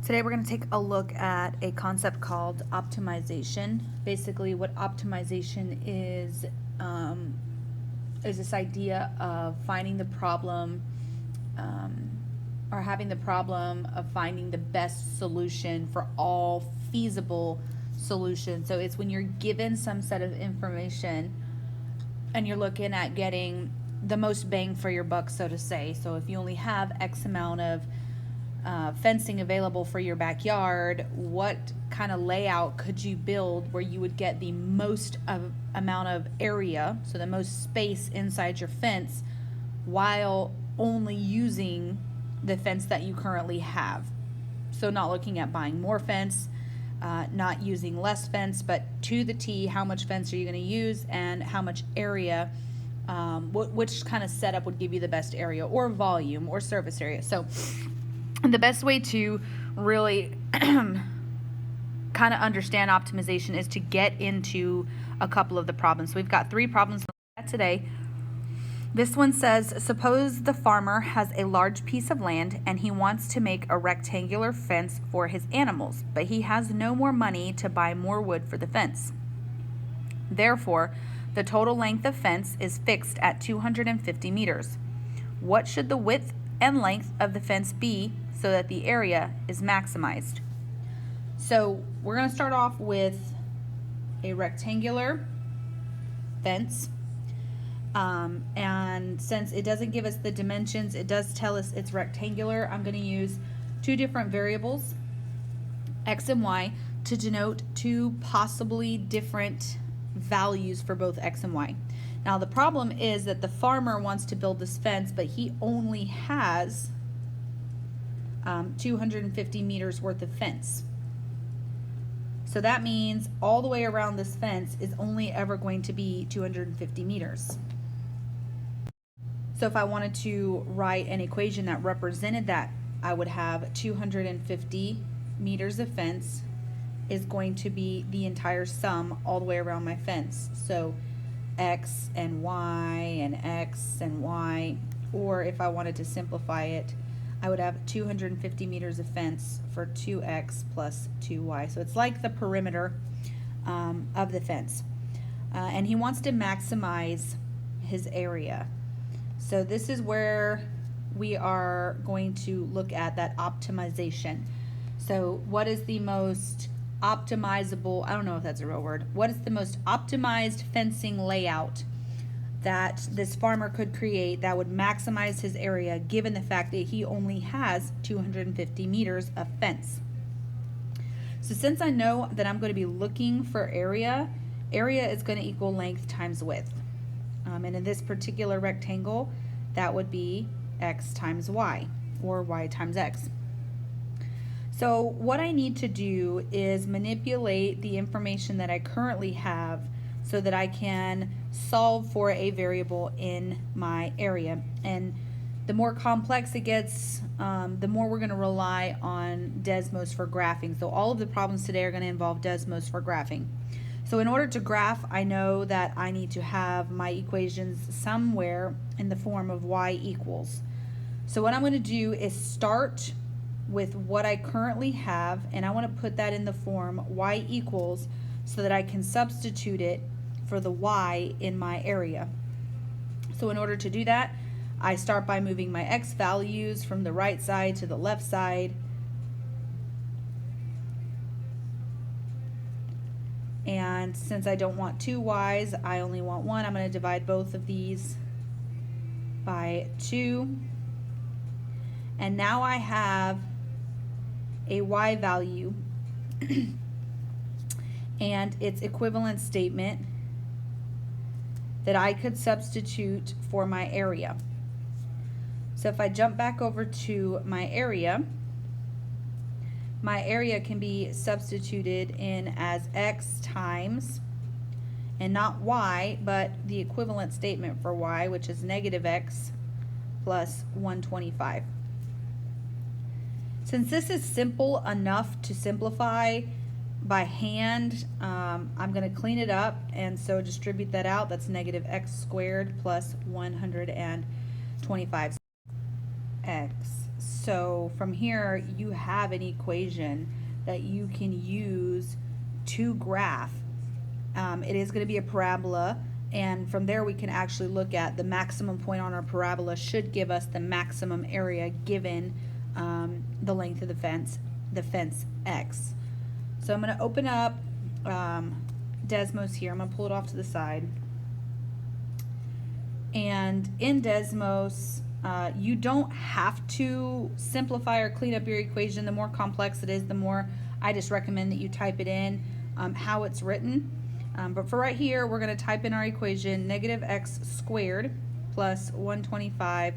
Today we're going to take a look at a concept called optimization. Basically, what optimization is this idea of finding the problem or having the problem of finding the best solution for all feasible solutions. So it's when you're given some set of information and you're looking at getting the most bang for your buck, so to say. So if you only have X amount of fencing available for your backyard, what kind of layout could you build where you would get the most amount of area, so the most space inside your fence, while only using the fence that you currently have? So not looking at buying more fence, not using less fence, but to the T, how much fence are you going to use and how much area, which kind of setup would give you the best area or volume or surface area. So the best way to really kind of understand optimization is to get into a couple of the problems. So we've got 3 problems today. This one says, suppose the farmer has a large piece of land and he wants to make a rectangular fence for his animals, but he has no more money to buy more wood for the fence. Therefore, the total length of fence is fixed at 250 meters. What should the width and length of the fence be so that the area is maximized? So we're going to start off with a rectangular fence. And since it doesn't give us the dimensions, it does tell us it's rectangular. I'm going to use 2 different variables, X and Y, to denote 2 possibly different values for both X and Y. Now the problem is that the farmer wants to build this fence, but he only has 250 meters worth of fence. So that means all the way around this fence is only ever going to be 250 meters. So if I wanted to write an equation that represented that, I would have 250 meters of fence is going to be the entire sum all the way around my fence. So X and Y and X and Y, or if I wanted to simplify it, I would have 250 meters of fence for 2X plus 2Y. So it's like the perimeter of the fence. And he wants to maximize his area. So this is where we are going to look at that optimization. So what is the most optimizable, I don't know if that's a real word, what is the most optimized fencing layout that this farmer could create that would maximize his area given the fact that he only has 250 meters of fence? So since I know that I'm going to be looking for area is going to equal length times width. And in this particular rectangle, that would be X times Y, or Y times X. So what I need to do is manipulate the information that I currently have so that I can solve for a variable in my area. And the more complex it gets, the more we're going to rely on Desmos for graphing. So all of the problems today are going to involve Desmos for graphing. So in order to graph, I know that I need to have my equations somewhere in the form of y equals. So what I'm going to do is start with what I currently have, and I want to put that in the form y equals so that I can substitute it for the y in my area. So in order to do that, I start by moving my x values from the right side to the left side. And since I don't want 2 y's, I only want 1, I'm going to divide both of these by 2. And now I have a y value and its equivalent statement that I could substitute for my area. So if I jump back over to my area can be substituted in as X times, and not Y, but the equivalent statement for Y, which is negative X plus 125. Since this is simple enough to simplify by hand, I'm going to clean it up, and so distribute that out. That's negative X squared plus 125. X So from here, you have an equation that you can use to graph. It is going to be a parabola, and from there we can actually look at the maximum point on our parabola should give us the maximum area given the length of the fence X. So I'm going to open up Desmos here. I'm going to pull it off to the side. And in Desmos, you don't have to simplify or clean up your equation. The more complex it is, the more I just recommend that you type it in how it's written. But for right here, we're going to type in our equation, negative x squared plus 125,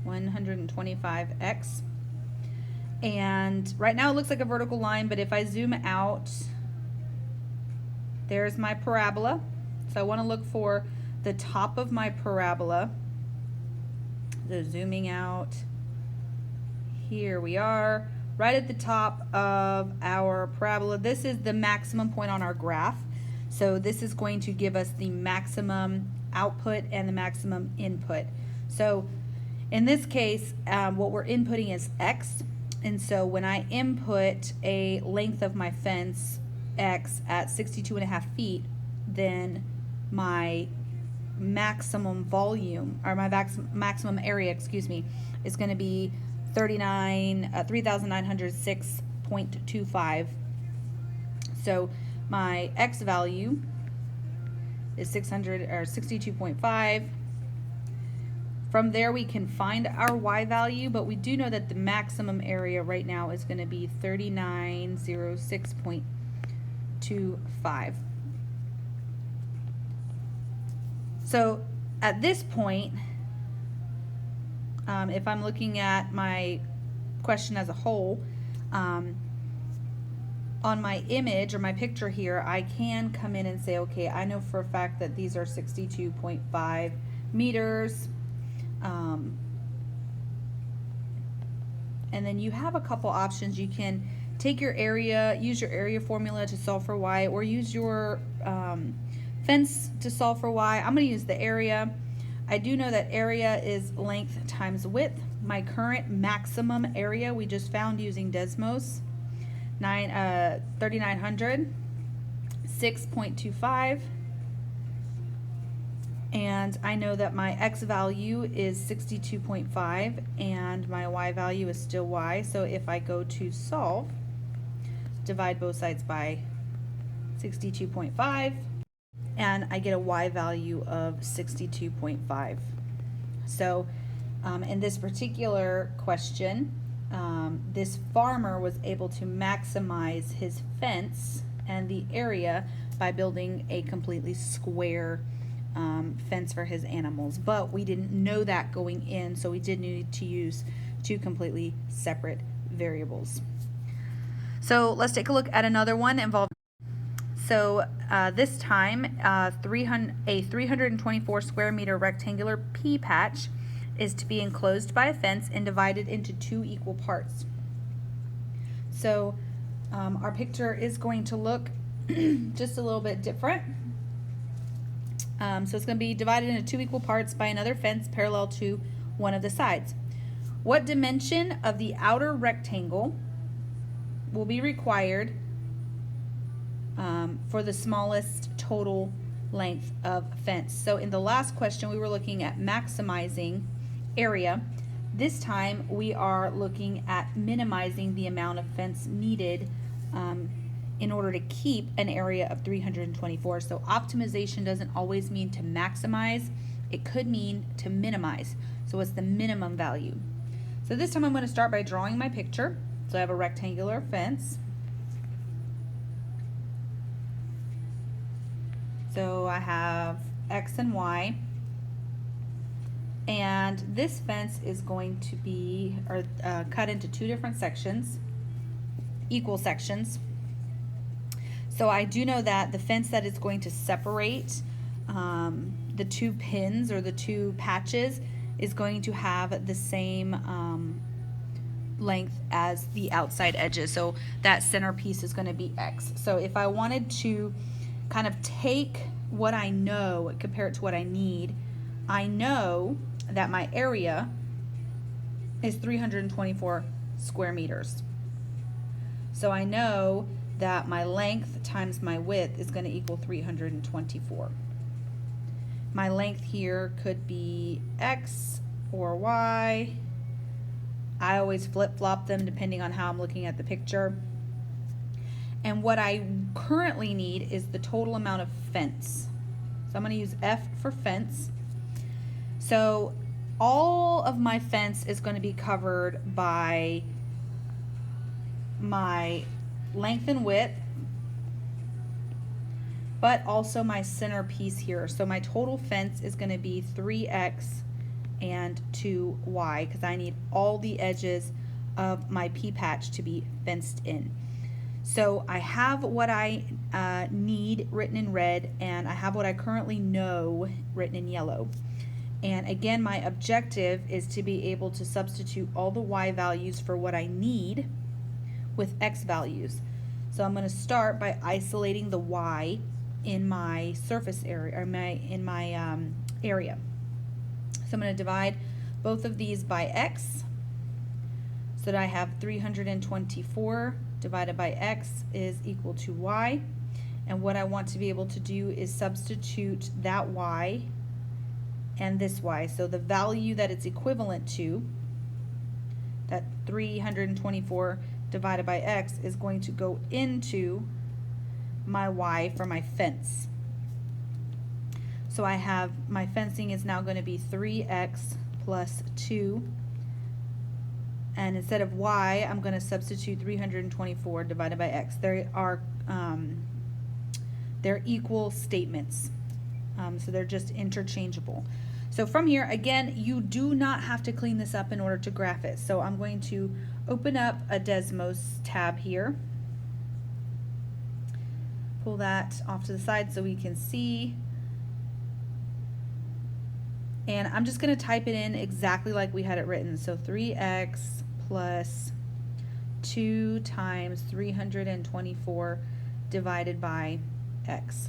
125x. And right now it looks like a vertical line, but if I zoom out, there's my parabola. So I want to look for the top of my parabola. So zooming out, here we are, right at the top of our parabola. This is the maximum point on our graph. So this is going to give us the maximum output and the maximum input. So in this case, what we're inputting is x. And so when I input a length of my fence, X, at 62.5 feet, then my maximum volume, or my maximum area, excuse me, is going to be 3,906.25. So my X value is 62.5. From there we can find our Y value, but we do know that the maximum area right now is going to be 3906.25. So at this point, if I'm looking at my question as a whole, on my image or my picture here, I can come in and say, okay, I know for a fact that these are 62.5 meters. And then you have a couple options. You can take your area, use your area formula to solve for Y, or use your fence to solve for Y. I'm going to use the area. I do know that area is length times width. My current maximum area we just found using Desmos, 3,900, 6.25. And I know that my X value is 62.5 and my Y value is still Y. So if I go to solve, divide both sides by 62.5, and I get a Y value of 62.5. So in this particular question, this farmer was able to maximize his fence and the area by building a completely square fence for his animals. But we didn't know that going in, so we did need to use two completely separate variables. So let's take a look at another one involved. So this time, a 324 square meter rectangular pea patch is to be enclosed by a fence and divided into two equal parts. So our picture is going to look just a little bit different. So it's going to be divided into two equal parts by another fence parallel to one of the sides. What dimension of the outer rectangle will be required for the smallest total length of fence? So in the last question we were looking at maximizing area. This time we are looking at minimizing the amount of fence needed in order to keep an area of 324. So optimization doesn't always mean to maximize. It could mean to minimize. So what's the minimum value? So this time I'm going to start by drawing my picture. So I have a rectangular fence. So I have X and Y. And this fence is going to be cut into two different sections, equal sections. So I do know that the fence that is going to separate the two pins or the two patches is going to have the same length as the outside edges. So that center piece is going to be X. So if I wanted to kind of take what I know, compare it to what I need, I know that my area is 324 square meters. So I know that my length times my width is going to equal 324. My length here could be X or Y. I always flip-flop them depending on how I'm looking at the picture. And what I currently need is the total amount of fence. So I'm going to use F for fence. So all of my fence is going to be covered by my length and width, but also my center piece here. So my total fence is going to be 3x and 2y because I need all the edges of my pea patch to be fenced in. So I have what I need written in red, and I have what I currently know written in yellow. And again, my objective is to be able to substitute all the y values for what I need with x values. So I'm going to start by isolating the y in my surface area, or in my area. So I'm going to divide both of these by x, so that I have 324 divided by x is equal to y. And what I want to be able to do is substitute that y and this y. So the value that it's equivalent to, that 324 divided by x, is going to go into my y for my fence. So I have, my fencing is now going to be 3x plus 2. And instead of y, I'm going to substitute 324 divided by x. They are they're equal statements, so they're just interchangeable. So from here, again, you do not have to clean this up in order to graph it. So I'm going to open up a Desmos tab here, pull that off to the side so we can see. And I'm just going to type it in exactly like we had it written. So 3x plus 2 times 324 divided by x.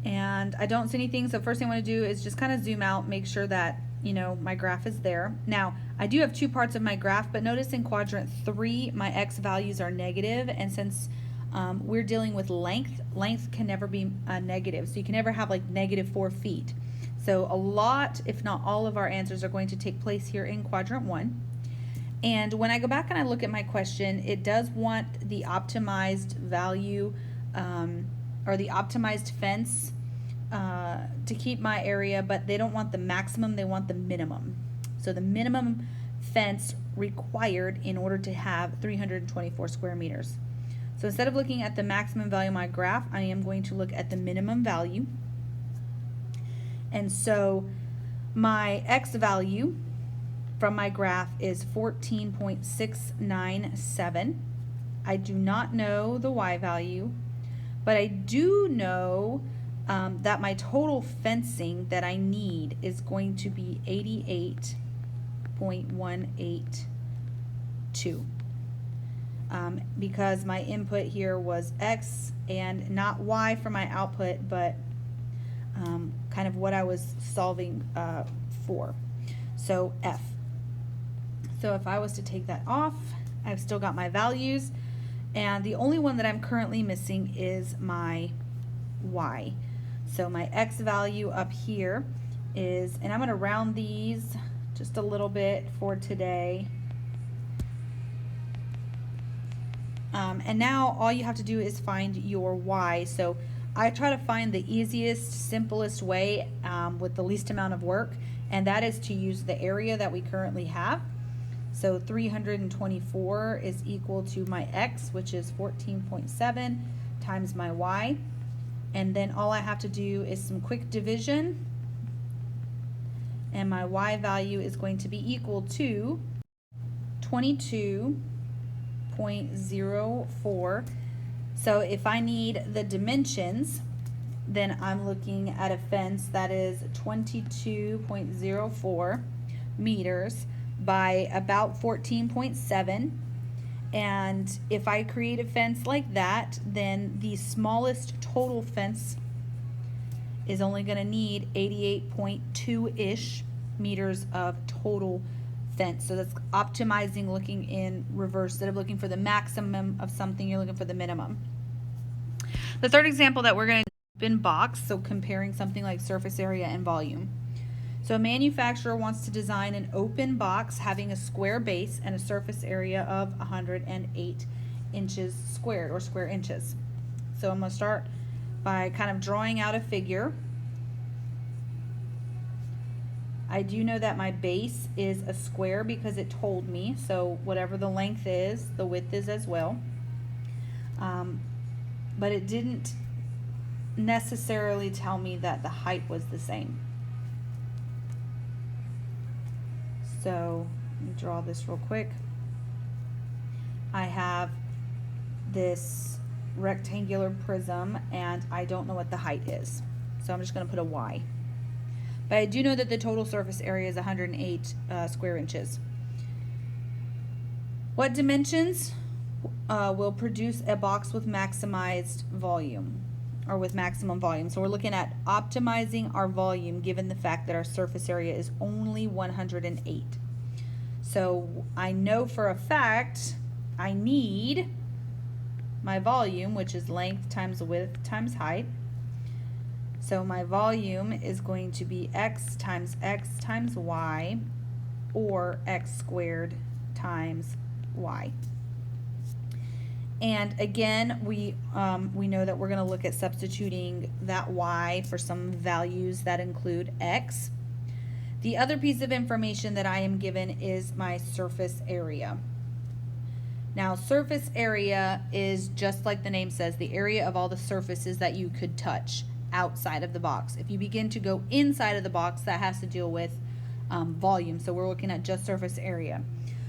And I don't see anything, so first thing I want to do is just kind of zoom out, make sure that, you know, my graph is there. Now, I do have two parts of my graph, but notice in quadrant 3, my x values are negative, and since we're dealing with length, length can never be negative, so you can never have like -4 feet. So a lot, if not all, of our answers are going to take place here in quadrant 1. And when I go back and I look at my question, it does want the optimized value or the optimized fence to keep my area, but they don't want the maximum, they want the minimum. So the minimum fence required in order to have 324 square meters. So instead of looking at the maximum value of my graph, I am going to look at the minimum value. And so my x value from my graph is 14.697. I do not know the y value, but I do know that my total fencing that I need is going to be 88.182. Because my input here was x and not y for my output, but kind of what I was solving for. So F. So if I was to take that off, I've still got my values, and the only one that I'm currently missing is my y. So my x value up here is, and I'm going to round these just a little bit for today. And now all you have to do is find your y. So I try to find the easiest, simplest way with the least amount of work, and that is to use the area that we currently have. So 324 is equal to my x, which is 14.7 times my y. And then all I have to do is some quick division, and my y value is going to be equal to 22.04. So if I need the dimensions, then I'm looking at a fence that is 22.04 meters by about 14.7, And if I create a fence like that, then the smallest total fence is only going to need 88.2-ish meters of total fence. So that's optimizing, looking in reverse. Instead of looking for the maximum of something, you're looking for the minimum. The third example that we're going to do in box, so comparing something like surface area and volume. So a manufacturer wants to design an open box having a square base and a surface area of 108 inches squared, or square inches. So I'm going to start by kind of drawing out a figure. I do know that my base is a square because it told me, so whatever the length is, the width is as well. But it didn't necessarily tell me that the height was the same. So let me draw this real quick. I have this rectangular prism and I don't know what the height is. So I'm just going to put a Y. But I do know that the total surface area is 108 square inches. What dimensions will produce a box with maximized volume, or with maximum volume? So we're looking at optimizing our volume given the fact that our surface area is only 108. So I know for a fact I need my volume, which is length times width times height. So my volume is going to be x times y, or x squared times y. And again, we know that we're going to look at substituting that y for some values that include x. The other piece of information that I am given is my surface area. Now, surface area is just like the name says, the area of all the surfaces that you could touch outside of the box. If you begin to go inside of the box, that has to deal with volume. So we're looking at just surface area.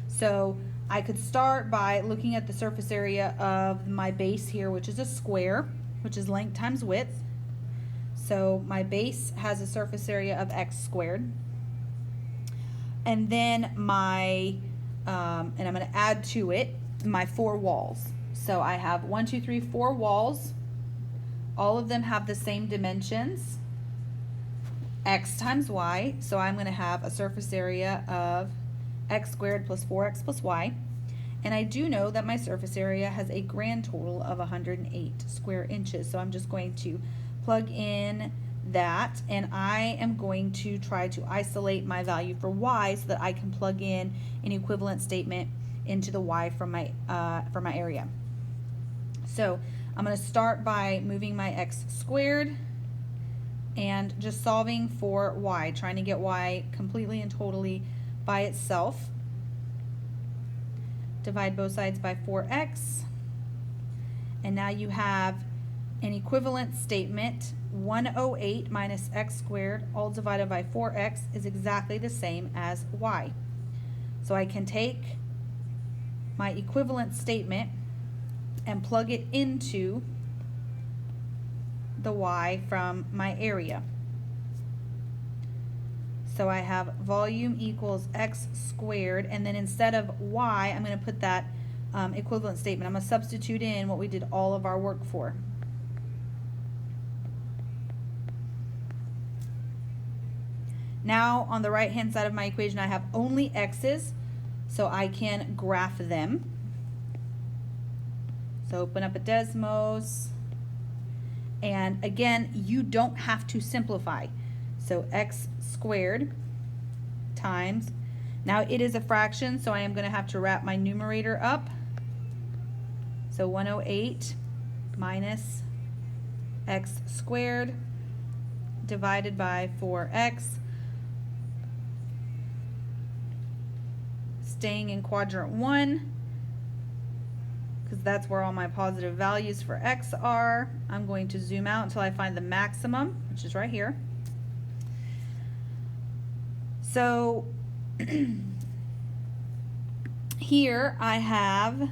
So I could start by looking at the surface area of my base here, which is a square, which is length times width. So my base has a surface area of x squared. And then my, and I'm going to add to it my 4 walls. So I have 1, 2, 3, 4 walls. All of them have the same dimensions, x times y. So I'm going to have a surface area of x squared plus 4x plus y. And I do know that my surface area has a grand total of 108 square inches. So I'm just going to plug in that, and I am going to try to isolate my value for y so that I can plug in an equivalent statement into the y from my area. So I'm going to start by moving my x squared and just solving for y, trying to get y completely and totally by itself. Divide both sides by 4x, and now you have an equivalent statement. 108 minus x squared all divided by 4x is exactly the same as y. So I can take my equivalent statement and plug it into the y from my area. So I have volume equals x squared, and then instead of y, I'm going to put that equivalent statement. I'm going to substitute in what we did all of our work for. Now on the right hand side of my equation I have only x's, so I can graph them. So open up a Desmos, and again, you don't have to simplify. So x squared times, now it is a fraction, so I am going to have to wrap my numerator up. So 108 minus x squared divided by 4x. Staying in quadrant 1, because that's where all my positive values for x are. I'm going to zoom out until I find the maximum, which is right here. So here I have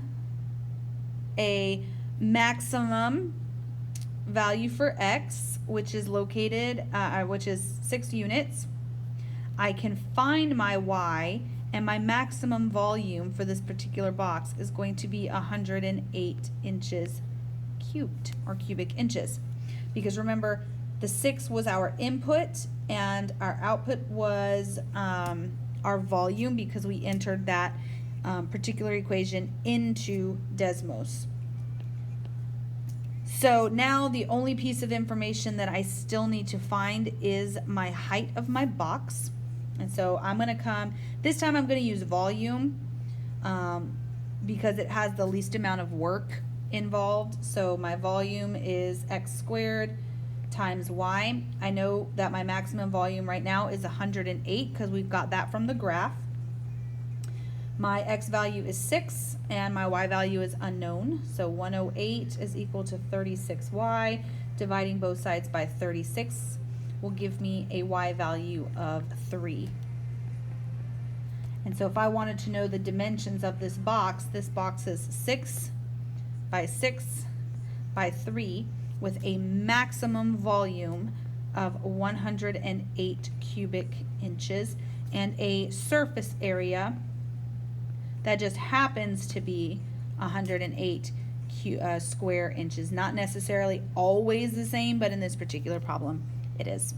a maximum value for x, which is located, which is 6 units. I can find my y, and my maximum volume for this particular box is going to be 108 inches cubed, or cubic inches. Because remember, the 6 was our input and our output was our volume, because we entered that particular equation into Desmos. So now the only piece of information that I still need to find is my height of my box. And so I'm going to come, this time I'm going to use volume because it has the least amount of work involved. So my volume is x squared times y. I know that my maximum volume right now is 108 because we've got that from the graph. My x value is 6 and my y value is unknown. So 108 is equal to 36y. Dividing both sides by 36 will give me a y value of 3. And so if I wanted to know the dimensions of this box is 6 by 6 by 3 with a maximum volume of 108 cubic inches and a surface area that just happens to be 108 square inches. Not necessarily always the same, but in this particular problem, it is.